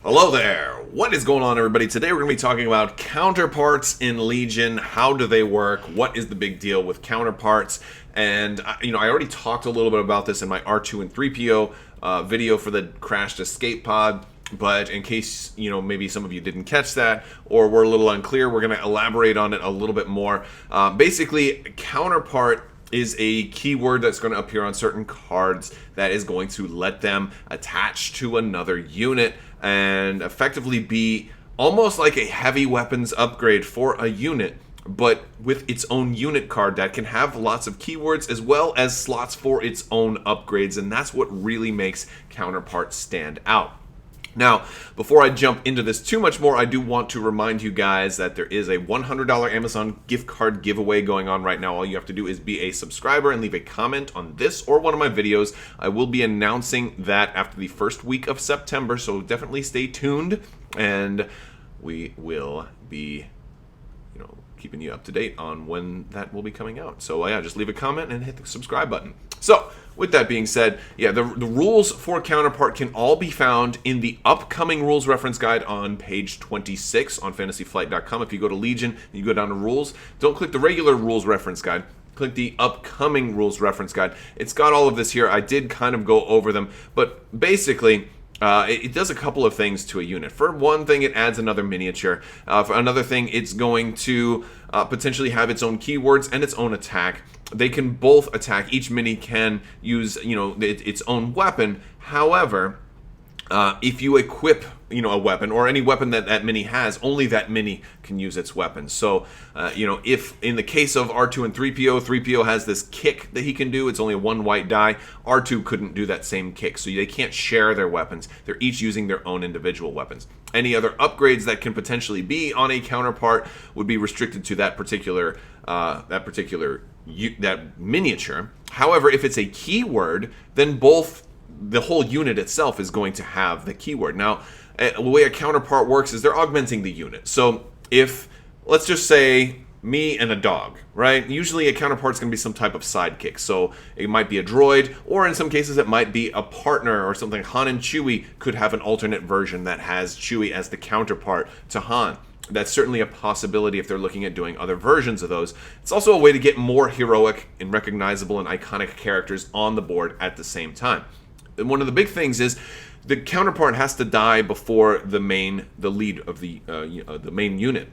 Hello there! What is going on, everybody? Today we're going to be talking about counterparts in Legion. How do they work? What is the big deal with counterparts? And, I already talked a little bit about this in my R2 and 3PO video for the crashed escape pod. But in case, maybe some of you didn't catch that or were a little unclear, we're going to elaborate on it a little bit more. Basically, counterpart is a keyword that's going to appear on certain cards that is going to let them attach to another unit and effectively be almost like a heavy weapons upgrade for a unit, but with its own unit card that can have lots of keywords as well as slots for its own upgrades, and that's what really makes Counterpart stand out. Now, before I jump into this too much more, I do want to remind you guys that there is a $100 Amazon gift card giveaway going on right now. All you have to do is be a subscriber and leave a comment on this or one of my videos. I will be announcing that after the first week of September, so definitely stay tuned, and we will be keeping you up to date on when that will be coming out. So yeah, just leave a comment and hit the subscribe button. So with that being said, yeah, the rules for Counterpart can all be found in the upcoming rules reference guide on page 26 on fantasyflight.com. If you go to Legion and you go down to rules, don't click the regular rules reference guide. Click the upcoming rules reference guide. It's got all of this here. I did kind of go over them, but basically it does a couple of things to a unit. For one thing, it adds another miniature. For another thing, it's going to potentially have its own keywords and its own attack. They can both attack. Each mini can use, its own weapon. However, if you equip, a weapon or any weapon that mini has, only that mini can use its weapon. So, if in the case of R2 and 3PO, 3PO has this kick that he can do. It's only a 1 white die. R2 couldn't do that same kick, so they can't share their weapons. They're each using their own individual weapons. Any other upgrades that can potentially be on a counterpart would be restricted to that particular miniature. However, if it's a keyword, then the whole unit itself is going to have the keyword. Now, the way a counterpart works is they're augmenting the unit. So if, let's just say, me and a dog, right? Usually a counterpart's going to be some type of sidekick. So it might be a droid, or in some cases it might be a partner or something. Han and Chewie could have an alternate version that has Chewie as the counterpart to Han. That's certainly a possibility if they're looking at doing other versions of those. It's also a way to get more heroic and recognizable and iconic characters on the board at the same time. And one of the big things is the counterpart has to die before the lead of the main unit,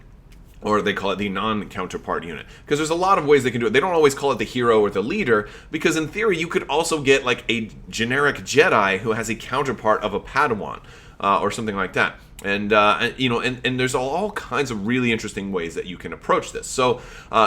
or they call it the non-counterpart unit, because there's a lot of ways they can do it. They don't always call it the hero or the leader, because in theory you could also get like a generic Jedi who has a counterpart of a Padawan or something like that. And there's all kinds of really interesting ways that you can approach this. So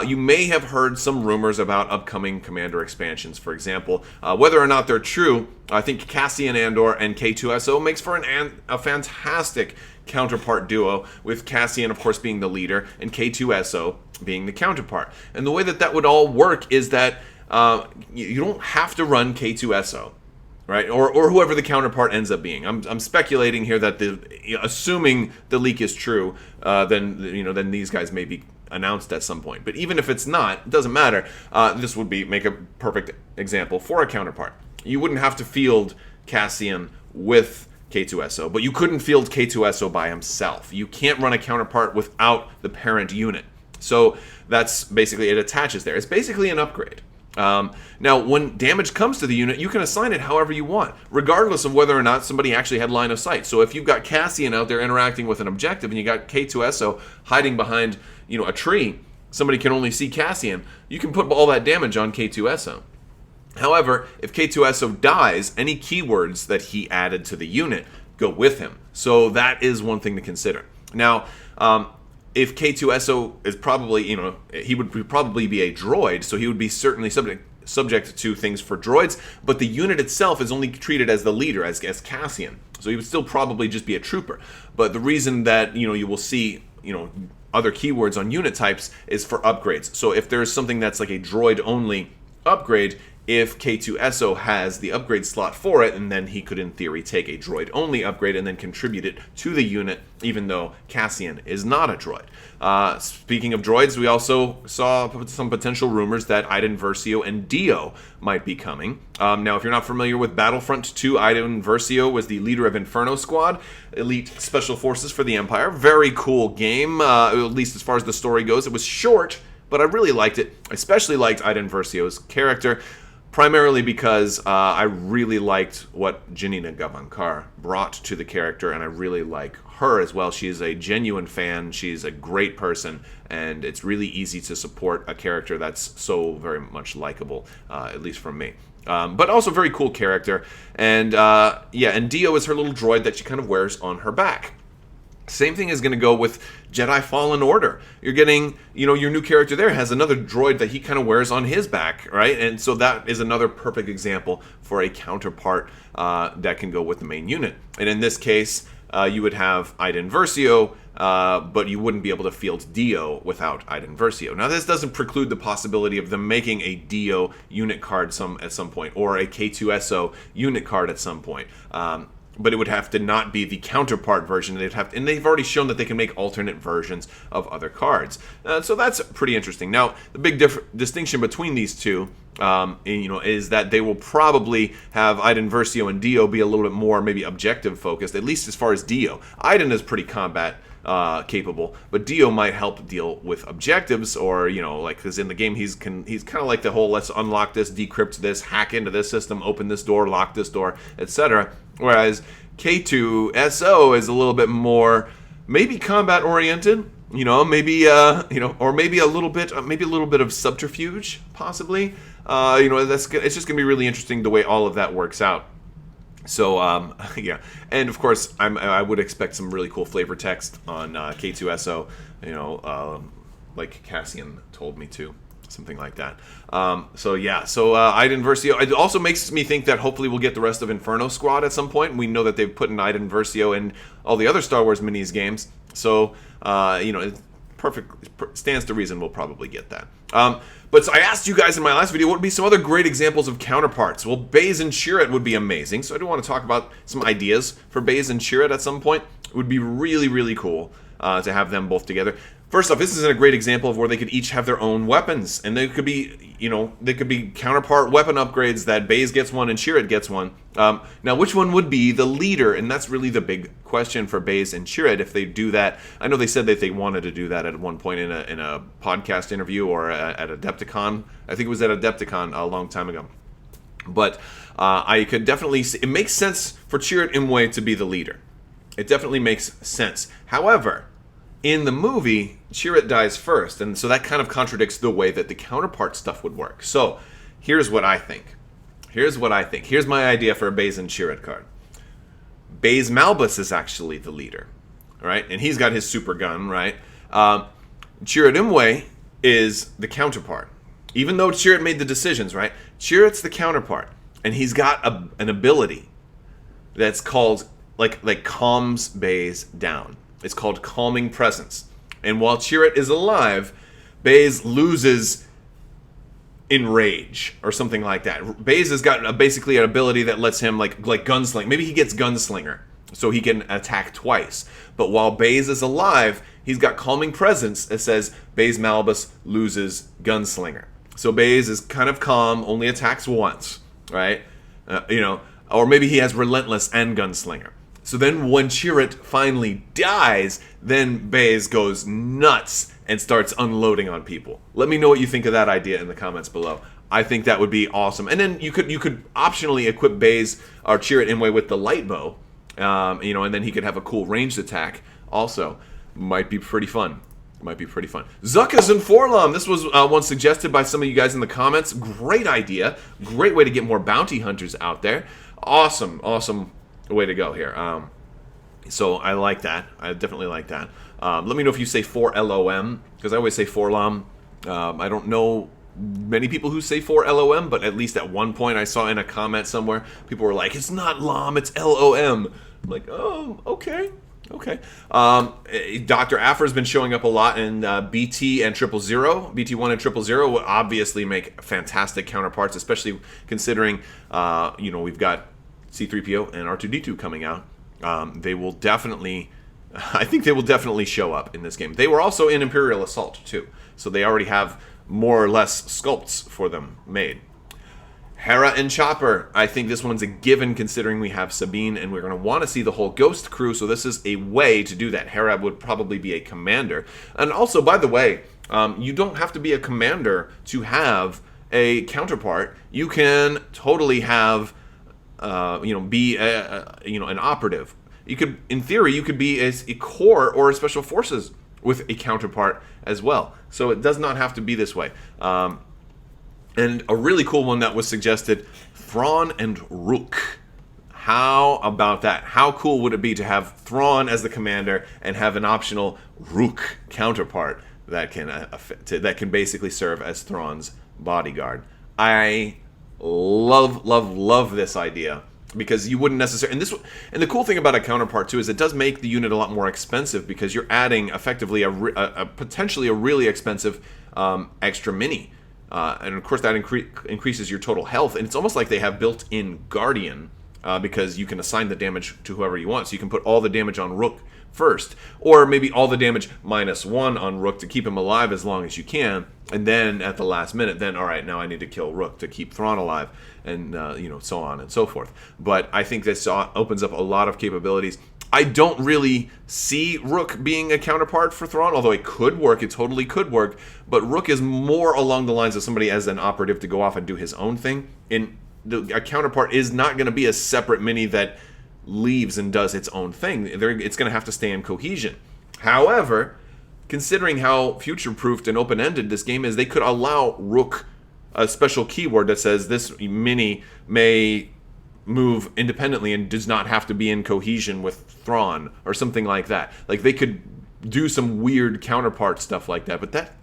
you may have heard some rumors about upcoming Commander expansions, for example. Whether or not they're true, I think Cassian Andor and K2SO makes for a fantastic counterpart duo, with Cassian, of course, being the leader and K2SO being the counterpart. And the way that would all work is that you don't have to run K2SO. Right, or whoever the counterpart ends up being. I'm speculating here that assuming the leak is true, then these guys may be announced at some point. But even if it's not, it doesn't matter. This would make a perfect example for a counterpart. You wouldn't have to field Cassian with K2SO, but you couldn't field K2SO by himself. You can't run a counterpart without the parent unit. So that's basically, it attaches there. It's basically an upgrade. Now, when damage comes to the unit, you can assign it however you want, regardless of whether or not somebody actually had line of sight. So if you've got Cassian out there interacting with an objective and you got K2SO hiding behind, a tree, somebody can only see Cassian, you can put all that damage on K2SO. However, if K2SO dies, any keywords that he added to the unit go with him. So that is one thing to consider. Now, if K2SO is probably, he would probably be a droid, so he would be certainly subject to things for droids, but the unit itself is only treated as the leader, as Cassian. So he would still probably just be a trooper. But the reason that, you will see, other keywords on unit types is for upgrades. So if there's something that's like a droid-only upgrade, if K2SO has the upgrade slot for it, and then he could, in theory, take a droid-only upgrade and then contribute it to the unit, even though Cassian is not a droid. Speaking of droids, we also saw some potential rumors that Iden Versio and D-O might be coming. Now, if you're not familiar with Battlefront 2, Iden Versio was the leader of Inferno Squad, elite special forces for the Empire. Very cool game, at least as far as the story goes. It was short, but I really liked it. I especially liked Iden Versio's character, primarily because I really liked what Janina Gavankar brought to the character, and I really like her as well. She's a genuine fan, she's a great person, and it's really easy to support a character that's so very much likable, at least from me. But also very cool character, and and D-O is her little droid that she kind of wears on her back. Same thing is going to go with Jedi Fallen Order. You're getting, your new character there has another droid that he kind of wears on his back, right? And so that is another perfect example for a counterpart that can go with the main unit. And in this case, you would have Iden Versio, but you wouldn't be able to field D-O without Iden Versio. Now, this doesn't preclude the possibility of them making a D-O unit card at some point, or a K2SO unit card at some point. But it would have to not be the counterpart version. And they've already shown that they can make alternate versions of other cards. So that's pretty interesting. Now, the big distinction between these two, is that they will probably have Iden Versio and D-O be a little bit more maybe objective focused, at least as far as D-O. Iden is pretty combat capable, but D-O might help deal with objectives, or because in the game he's kind of like the whole let's unlock this, decrypt this, hack into this system, open this door, lock this door, etc. Whereas K2SO is a little bit more maybe combat oriented, maybe or maybe a little bit of subterfuge possibly. It's just gonna be really interesting the way all of that works out. So, and of course, I would expect some really cool flavor text on K2SO, like Cassian told me to, something like that. So Iden Versio. It also makes me think that hopefully we'll get the rest of Inferno Squad at some point. We know that they've put in Iden Versio in all the other Star Wars minis games, so it stands to reason we'll probably get that. But so I asked you guys in my last video what would be some other great examples of counterparts. Well, Baze and Chirrut would be amazing, so I do want to talk about some ideas for Baze and Chirrut at some point. It would be really, really cool to have them both together. First off, this is a great example of where they could each have their own weapons, and they could be, counterpart weapon upgrades that Baze gets one and Chirrut gets one. Now, which one would be the leader? And that's really the big question for Baze and Chirrut if they do that. I know they said that they wanted to do that at one point in a podcast interview or at Adepticon. I think it was at Adepticon a long time ago. But I could definitely see, it makes sense for Chirrut Imwe to be the leader. It definitely makes sense. However, in the movie, Chirrut dies first, and so that kind of contradicts the way that the counterpart stuff would work. So, here's what I think. Here's my idea for a Baze and Chirrut card. Baze Malbus is actually the leader, right? And he's got his super gun, right? Chirrut Imwe is the counterpart. Even though Chirrut made the decisions, right? Chirrut's the counterpart, and he's got an ability that's called, like calms Baze down. It's called Calming Presence. And while Chirrut is alive, Baze loses in rage or something like that. Baze has got basically an ability that lets him like gunsling. Maybe he gets Gunslinger, so he can attack twice. But while Baze is alive, he's got Calming Presence that says Baze Malbus loses Gunslinger. So Baze is kind of calm, only attacks once, right? Or maybe he has Relentless and Gunslinger. So then when Chirrut finally dies, then Baze goes nuts and starts unloading on people. Let me know what you think of that idea in the comments below. I think that would be awesome. And then you could optionally equip Baze or Chirrut Imwe with the light bow, and then he could have a cool ranged attack also. Might be pretty fun. Zuckas and Forlom. This was one suggested by some of you guys in the comments. Great idea. Great way to get more bounty hunters out there. Awesome way to go here. So I like that. I definitely like that. Let me know if you say 4LOM, because I always say Forlom. I don't know many people who say 4LOM, but at least at one point I saw in a comment somewhere, people were like, it's not LOM, it's LOM. I'm like, oh, okay. Okay. Dr. Afra's been showing up a lot in BT and 000. BT1 and 000 will obviously make fantastic counterparts, especially considering, we've got C-3PO and R2-D2 coming out. They will definitely, I think they will definitely show up in this game. They were also in Imperial Assault, too. So they already have more or less sculpts for them made. Hera and Chopper. I think this one's a given considering we have Sabine and we're going to want to see the whole Ghost crew, so this is a way to do that. Hera would probably be a commander. And also, by the way, you don't have to be a commander to have a counterpart. You can totally have, be an operative. You could, in theory, you could be a core or a special forces with a counterpart as well. So it does not have to be this way. And a really cool one that was suggested, Thrawn and Rook. How about that? How cool would it be to have Thrawn as the commander and have an optional Rook counterpart that can basically serve as Thrawn's bodyguard? I love this idea because you wouldn't necessarily. And the cool thing about a counterpart too is it does make the unit a lot more expensive because you're adding effectively a potentially a really expensive extra mini. And of course that increases your total health, and it's almost like they have built-in Guardian because you can assign the damage to whoever you want. So you can put all the damage on Rook first, or maybe all the damage -1 on Rook to keep him alive as long as you can, and then at the last minute, then all right, now I need to kill Rook to keep Thrawn alive, and so on and so forth. But I think this opens up a lot of capabilities. I don't really see Rook being a counterpart for Thrawn, although it could work. It totally could work. But Rook is more along the lines of somebody as an operative to go off and do his own thing. A counterpart is not going to be a separate mini that leaves and does its own thing. It's going to have to stay in cohesion. However, considering how future-proofed and open-ended this game is, they could allow Rook a special keyword that says this mini may move independently and does not have to be in cohesion with Thrawn or something like that. Like they could do some weird counterpart stuff like that, but that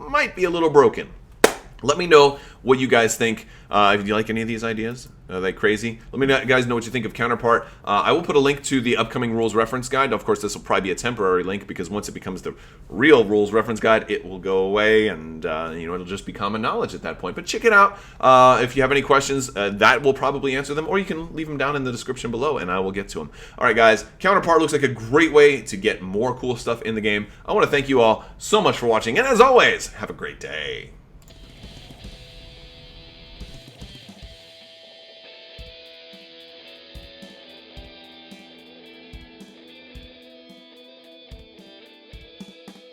might be a little broken. Let me know what you guys think. If you like any of these ideas, are they crazy? Let me guys know what you think of Counterpart. I will put a link to the upcoming rules reference guide. Of course, this will probably be a temporary link because once it becomes the real rules reference guide, it will go away and it'll just be common knowledge at that point. But check it out. If you have any questions, that will probably answer them, or you can leave them down in the description below and I will get to them. All right, guys, Counterpart looks like a great way to get more cool stuff in the game. I want to thank you all so much for watching, and as always, have a great day.